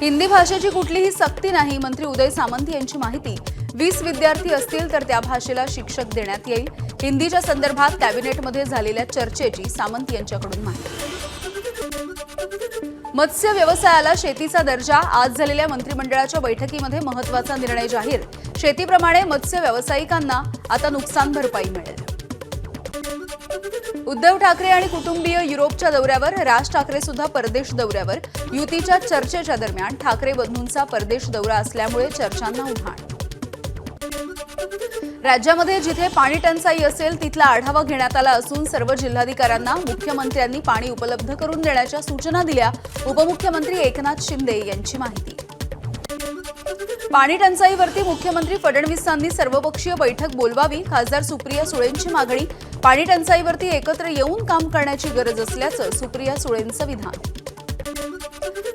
हिंदी भाषेची कुठलीही सक्ती नाही, मंत्री उदय सामंत यांची माहिती। 20 विद्यार्थी असतील तर त्या भाषेला शिक्षक देण्यात येईल। हिंदीच्या संदर्भात कॅबिनेटमध्ये झालेल्या चर्चेची सामंत यांच्याकडून माहिती। मत्स्य व्यवसायाला शेतीचा दर्जा, आज झालेल्या मंत्रिमंडळाच्या बैठकीमध्ये महत्त्वाचा निर्णय जाहीर। शेतीप्रमाणे मत्स्य व्यावसायिकांना आता नुकसान भरपाई मिळेल। उद्धव ठाकरे आणि कुटुंबीय युरोपच्या दौऱ्यावर, राज ठाकरे सुद्धा परदेश दौऱ्यावर। युतीच्या चर्चेच्या दरम्यान ठाकरे बंधूंचा परदेश दौरा असल्यामुळे चर्चांना उधाण। राज्यामध्ये जिथे पाणी टंचाई असेल तिथला आढावा घेण्यात आला असून सर्व जिल्हाधिकाऱ्यांना मुख्यमंत्र्यांनी पाणी उपलब्ध करून देण्याच्या सूचना दिल्या। उपमुख्यमंत्री एकनाथ शिंदे यांची माहिती। पाणी टंचाईवरती मुख्यमंत्री फडणवीसांनी सर्वपक्षीय बैठक बोलवावी, खासदार सुप्रिया सुळेंची मागणी। पाणी टंचाईवरती एकत्र येऊन काम करण्याची गरज असल्याचं सुप्रिया सुळेंचं विधान।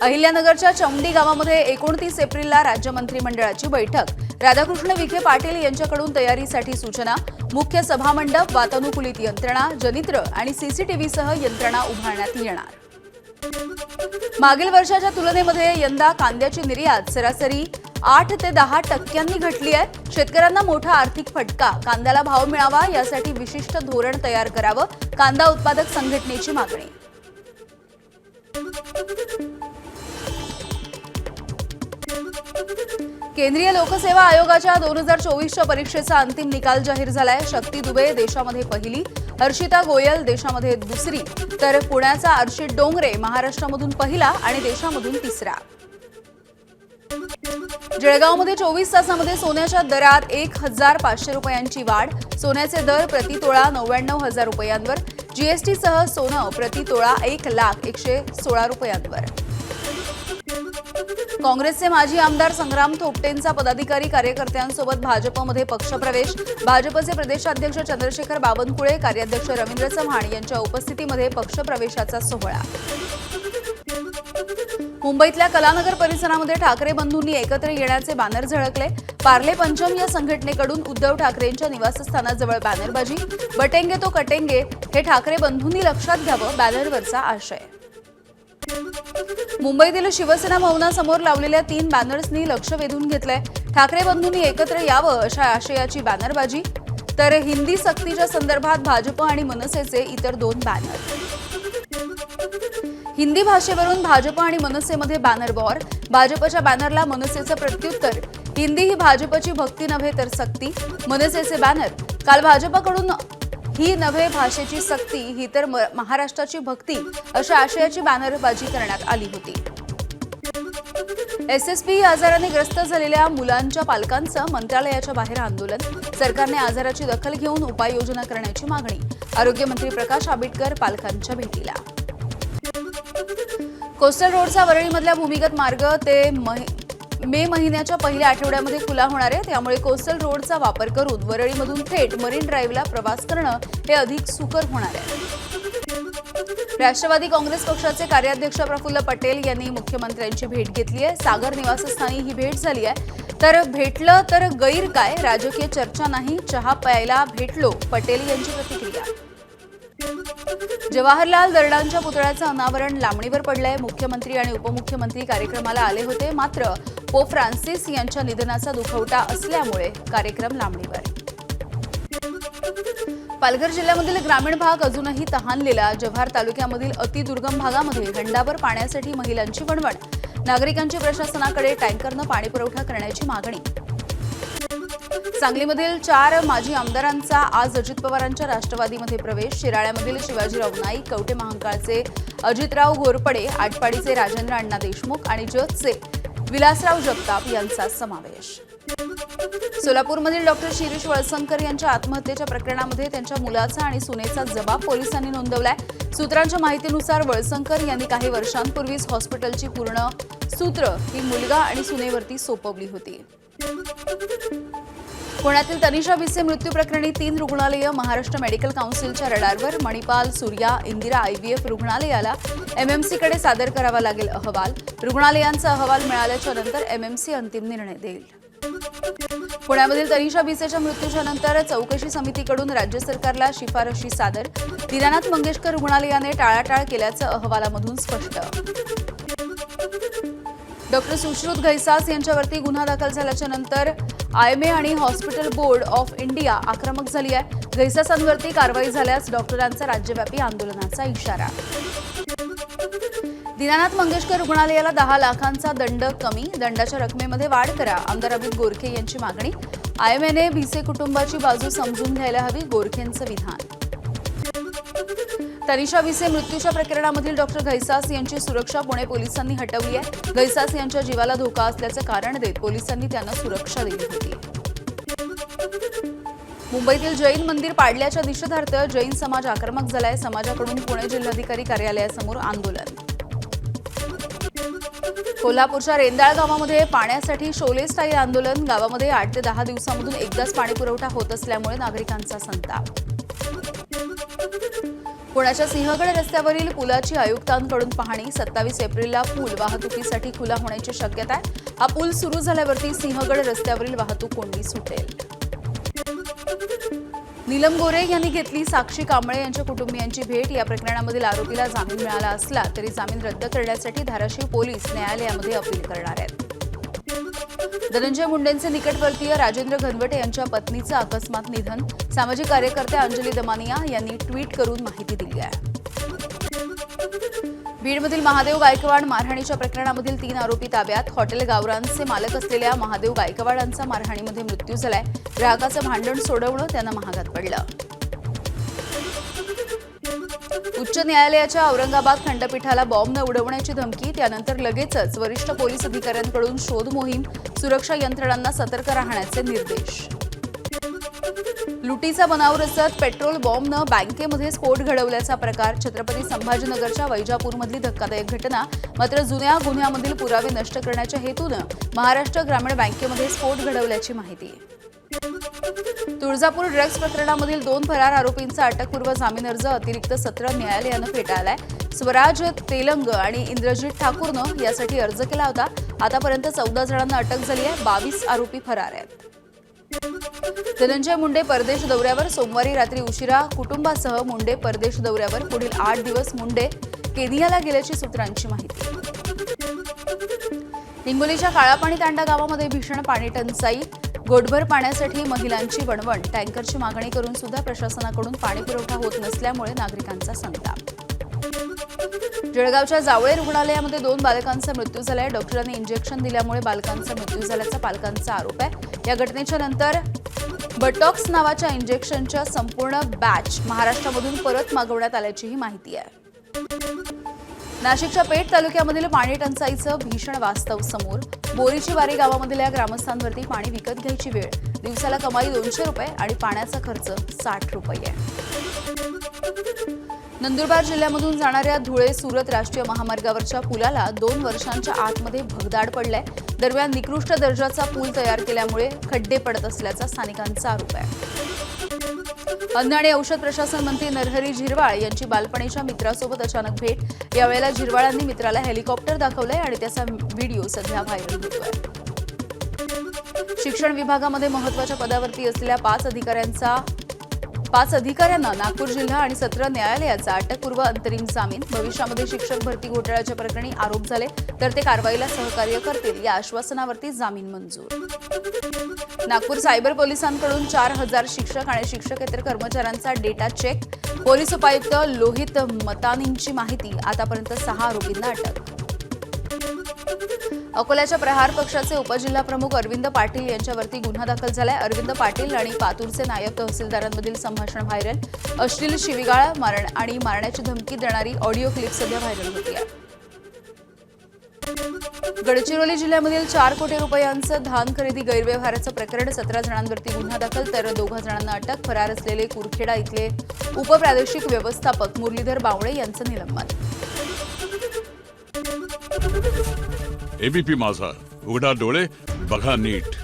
अहिल्यानगरच्या चौंडी गावामध्ये 29 एप्रिलला राज्य मंत्रिमंडळाची बैठक। राधाकृष्ण विखे पाटील यांच्याकडून तयारीसाठी सूचना। मुख्य सभामंडप, वातानुकूलित यंत्रणा, जनित्र आणि सीसीटीव्हीसह यंत्रणा उभारण्यात येणार। मागील वर्षाच्या तुलनेमध्ये यंदा कांद्याची निर्यात सरासरी 8 ते 10% घटली आहे। शेतकऱ्यांना मोठा आर्थिक फटका, कांद्याला भाव मिळावा यासाठी विशिष्ट धोरण तयार करावं, कांदा उत्पादक संघटनेची मागणी। केंद्रीय लोकसेवा आयोगाच्या 2024च्या परीक्षेचा अंतिम निकाल जाहीर झालाय। शक्ती दुबे देशामध्ये पहिली, हर्षिता गोयल देशामध्ये दुसरी, तर पुण्याचा अर्शित डोंगरे महाराष्ट्रामधून पहिला आणि देशामधून तिसरा। जळगावमध्ये 24 तासामध्ये सोन्याच्या दरात 1,500 रुपयांची वाढ। सोन्याचे दर प्रतितोळा 99,000 रुपयांवर। जीएसटीसह सोनं प्रतितोळा 1,01,16 रुपयांवर। काँग्रेसचे माजी आमदार संग्राम थोपटेंचा पदाधिकारी कार्यकर्त्यांसोबत भाजपमध्ये पक्षप्रवेश। भाजपचे प्रदेशाध्यक्ष चंद्रशेखर बावनकुळे, कार्याध्यक्ष रवींद्र चव्हाण यांच्या उपस्थितीमध्ये पक्षप्रवेशाचा सोहळा। मुंबईतल्या कलानगर परिसरामध्ये ठाकरे बंधूंनी एकत्र येण्याचे बॅनर झळकले। पार्ले पंचम या संघटनेकडून उद्धव ठाकरेंच्या निवासस्थानाजवळ बॅनरबाजी। बटेंगे तो कटेंगे हे ठाकरे बंधूंनी लक्षात घ्यावं, बॅनरवरचा आशय। मुंबईतील शिवसेना भवनासमोर लावलेल्या 3 बॅनर्सनी लक्ष वेधून घेतलंय। ठाकरे बंधूंनी एकत्र यावं अशा आशयाची बॅनरबाजी, तर हिंदी सक्तीच्या संदर्भात भाजप आणि मनसेचे इतर 2 बॅनर। हिंदी भाषेवरून भाजप आणि मनसेमध्ये बॅनर वॉर। भाजपच्या बॅनरला मनसेचं प्रत्युत्तर, हिंदी ही भाजपची भक्ती नव्हे तर सक्ती। मनसेचे बॅनर, काल भाजपकडून ही नव्हे भाषेची सक्ती, ही तर महाराष्ट्राची भक्ती अशा आशयाची बॅनरबाजी करण्यात आली होती। एसएसपी आजाराने ग्रस्त झालेल्या मुलांच्या पालकांचं मंत्रालयाच्या बाहेर आंदोलन। सरकारने आजाराची दखल घेऊन उपाययोजना करण्याची मागणी। आरोग्यमंत्री प्रकाश आंबेडकर पालकांच्या भेटीला। कोस्टल रोडचा वरळीमधला भूमिगत मार्ग ते मे महिन्याच्या पहिल्या आठवड्यामध्ये खुला होणार आहे। त्यामुळे कोस्टल रोडचा वापर करून वरळीमधून थेट मरीन ड्राईव्हला प्रवास करणं हे अधिक सुकर होणार आहे। राष्ट्रवादी काँग्रेस पक्षाचे कार्याध्यक्ष प्रफुल्ल पटेल यांनी मुख्यमंत्र्यांची भेट घेतली आहे। सागर निवासस्थानी ही भेट झाली आहे। तर भेटलं तर गैर काय, राजकीय चर्चा नाही, चहा प्यायला भेटलो, पटेल यांची प्रतिक्रिया। जवाहरलाल दर्डांच्या पुतळ्याचं अनावरण लांबणीवर पडलंय। मुख्यमंत्री आणि उपमुख्यमंत्री कार्यक्रमाला आले होते, मात्र पोप फ्रान्सिस यांच्या निधनाचा दुखवटा असल्यामुळे कार्यक्रम लांबणीवर। पालघर जिल्ह्यामधील ग्रामीण भाग अजूनही तहानलेला। जव्हार तालुक्यामधील अतिदुर्गम भागामध्ये हंडाभर पाण्यासाठी महिलांची वणवण। नागरिकांची प्रशासनाकडे टँकरनं पाणीपुरवठा करण्याची मागणी। सांगलीमधील 4 माजी आमदारांचा आज अजित पवारांच्या राष्ट्रवादीमध्ये प्रवेश। शिराळ्यामधील शिवाजीराव नाईक, कवठे महांकाळचे अजितराव घोरपडे, आटपाडीचे राजेंद्र अण्णा देशमुख आणि जतचे विलासराव जगताप यांचा समावेश। सोलापूरमधील डॉक्टर शिरीष वळसंकर यांच्या आत्महत्येच्या प्रकरणामध्ये त्यांच्या मुलाचा आणि सुनेचा जबाब पोलिसांनी नोंदवलाय। सूत्रांच्या माहितीनुसार वळसंकर यांनी काही वर्षांपूर्वीच हॉस्पिटलची पूर्ण सूत्र ही मुलगा आणि सुनेवरती सोपवली होती। पुण्यातील तनिषा भिसे मृत्यू प्रकरणी 3 रुग्णालय महाराष्ट्र मेडिकल काउन्सिलच्या रडारवर। मणिपाल, सूर्या, इंदिरा आयव्हीएफ रुग्णालयाला एमएमसीकडे सादर करावा लागेल अहवाल। रुग्णालयांचा अहवाल मिळाल्याच्या नंतर एमएमसी अंतिम निर्णय देईल। पुण्यामधील तनिषा भिसेच्या मृत्यूच्या नंतर चौकशी समितीकडून राज्य सरकारला शिफारशी सादर। दीनानाथ मंगेशकर रुग्णालयाने टाळाटाळ केल्याचं अहवालामधून स्पष्ट। डॉक्टर सुश्रुत घैसास यांच्यावरती गुन्हा दाखल झाल्याच्या नंतर आयएमए आणि हॉस्पिटल बोर्ड ऑफ इंडिया आक्रमक झाली आहे. घैसासांवरती कारवाई झाल्यास डॉक्टरांचा राज्यव्यापी आंदोलनाचा इशारा. दीनानाथ मंगेशकर रुग्णालयाला 10 लाखांचा दंड कमी, दंडाच्या रकमेमध्ये वाढ करा, आमदार अमित गोरखे यांची मागणी. आयएमएने भिसे कुटुंबाची बाजू समजून घ्यायला हवी, गोरखेंचं विधान. तनिषा भिसे मृत्यूच्या प्रकरणामधील डॉक्टर घैसास यांची सुरक्षा पुणे पोलिसांनी हटवली आहे. घैसास यांच्या जीवाला धोका असल्याचं कारण देत पोलिसांनी त्यांना सुरक्षा दिली होती. मुंबईतील जैन मंदिर पाडल्याच्या निषेधार्थ जैन समाज आक्रमक झालाय. समाजाकडून पुणे जिल्हाधिकारी कार्यालयासमोर आंदोलन. कोल्हापूरच्या रेंदाळ गावामध्ये पाण्यासाठी शोले स्टाईल आंदोलन. गावामध्ये 8 ते 10 दिवसांमधून एकदाच पाणी पुरवठा होत असल्यामुळे नागरिकांचा संताप. पुण्याच्या सिंहगड रस्त्यावरील पुलाची आयुक्तांकडून पाहणी. 27 एप्रिलला पूल वाहतुकीसाठी खुला होण्याची शक्यता आहे. हा पूल सुरू झाल्यावरती सिंहगड रस्त्यावरील वाहतूक कोंडी सुटेल. नीलम गोरे यांनी घेतली साक्षी कांबळे यांच्या कुटुंबियांची भेट. या प्रकरणामधील आरोपीला जामीन मिळाला असला तरी जामीन रद्द करण्यासाठी धाराशिव पोलीस न्यायालयामध्ये अपील करणार आहेत. धनंजय मुंडेंचे निकटवर्तीय राजेंद्र घनवटे यांच्या पत्नीचं अकस्मात निधन. सामाजिक कार्यकर्त्या अंजली दमानिया यांनी ट्विट करून माहिती दिली आहे. बीडमधील महादेव गायकवाड मारहाणीच्या प्रकरणामधील 3 आरोपी ताब्यात. हॉटेल गावरांचे मालक असलेल्या महादेव गायकवाडांचा मारहाणीमध्ये मृत्यू झालाय. ग्राहकाचं भांडण सोडवणं त्यांना महागात पडलं. उच्च न्यायालयाच्या औरंगाबाद खंडपीठाला बॉम्ब न उडवण्याची धमकी. त्यानंतर लगेचच वरिष्ठ पोलीस अधिकाऱ्यांकडून शोध मोहीम. सुरक्षा यंत्रणांना सतर्क राहण्याचे निर्देश. लुटीचा बनाव रचत पेट्रोल बॉम्बनं बँकेमध्ये स्फोट घडवल्याचा प्रकार. छत्रपती संभाजीनगरच्या वैजापूरमधली धक्कादायक घटना. मात्र जुन्या गुन्ह्यामधील पुरावे नष्ट करण्याच्या हेतूनं महाराष्ट्र ग्रामीण बँकेमध्ये स्फोट घडवल्याची माहिती. तुळजापूर ड्रग्ज प्रकरणामधील 2 फरार आरोपींचा अटकपूर्व जामीन अर्ज अतिरिक्त सत्र न्यायालयानं फेटाळलाय. स्वराज तेलंग आणि इंद्रजित ठाकूरनं यासाठी अर्ज केला होता. आतापर्यंत 14 जणांना अटक झाली आहे. 22 आरोपी फरार आहेत. धनंजय मुंडे परदेश दौऱ्यावर. सोमवारी रात्री उशिरा कुटुंबासह मुंडे परदेश दौऱ्यावर. पुढील 8 दिवस मुंडे केनियाला गेल्याची सूत्रांची माहिती. हिंगोलीच्या काळापाणी तांडा गावामध्ये भीषण पाणी टंचाई. गोटभर पाण्यासाठी महिलांची वणवण. टँकरची मागणी करून सुद्धा प्रशासनाकडून पाणी पुरवठा होत नसल्यामुळे नागरिकांचा संताप. जळगावच्या जावळे रुग्णालयामध्ये 2 बालकांचा मृत्यू झालाय. डॉक्टरांनी इंजेक्शन दिल्यामुळे बालकांचा मृत्यू झाल्याचा पालकांचा आरोप आहे. या घटनेच्या नंतर बटॉक्स नावाच्या इंजेक्शनच्या संपूर्ण बॅच महाराष्ट्रामधून परत मागवण्यात आल्याचीही माहिती आहे. नाशिकच्या पेठ तालुक्यामधील पाणी टंचाईचं भीषण वास्तव समोर. बोरीची वारी गावामधल्या ग्रामस्थांवरती पाणी विकत घ्यायची वेळ. दिवसाला कमाई 200 रुपये आणि पाण्याचा खर्च 60 रुपये. नंदुरबार जिल्ह्यामधून जाणाऱ्या धुळे सुरत राष्ट्रीय महामार्गावरच्या पुलाला 2 वर्षांच्या आतमध्ये भगदाड पडलाय. दरम्यान निकृष्ट दर्जाचा पूल तयार केल्यामुळे खड्डे पडत असल्याचा स्थानिकांचा आरोप आहे. अन्न आणि औषध प्रशासन मंत्री नरहरी झिरवाळ यांची बालपणीच्या मित्रासोबत अचानक भेट. यावेळेला झिरवाळांनी मित्राला हेलिकॉप्टर दाखवलंय आणि त्याचा व्हिडिओ सध्या व्हायरल होतोय. शिक्षण विभागामध्ये महत्त्वाच्या पदावरती असलेल्या 5 अधिकाऱ्यांना नागपूर जिल्हा आणि सत्र न्यायालयाचा अटकपूर्व अंतरिम जामीन. भविष्यामध्ये शिक्षक भरती घोटाळ्याच्या प्रकरणी आरोप झाले तर ते कारवाईला सहकार्य करतील या आश्वासनावरती जामीन मंजूर. नागपूर सायबर पोलिसांकडून 4000 शिक्षक आणि शिक्षकेतर कर्मचाऱ्यांचा डेटा चेक. पोलीस उपायुक्त लोहित मतानींची माहिती. आतापर्यंत 6 आरोपींना अटक. अकोल्याच्या प्रहार पक्षाचे उपजिल्हाप्रमुख अरविंद पाटील यांच्यावरती गुन्हा दाखल झालाय. अरविंद पाटील आणि पातूरचे नायब तहसीलदारांमधील संभाषण व्हायरल. अश्लील शिवीगाळ आणि मारण्याची धमकी देणारी ऑडिओ क्लिप सध्या व्हायरल होती आहे. गडचिरोली जिल्ह्यामधील 4 कोटी रुपयांचं धान खरेदी गैरव्यवहाराचं प्रकरण. 17 जणांवरती गुन्हा दाखल तर 2 जणांना अटक. फरार असलेले कुरखेडा इथले उपप्रादेशिक व्यवस्थापक मुरलीधर बावळे यांचं निलंबन. एबीपी माझा, उघडा डोळे बघा नीट.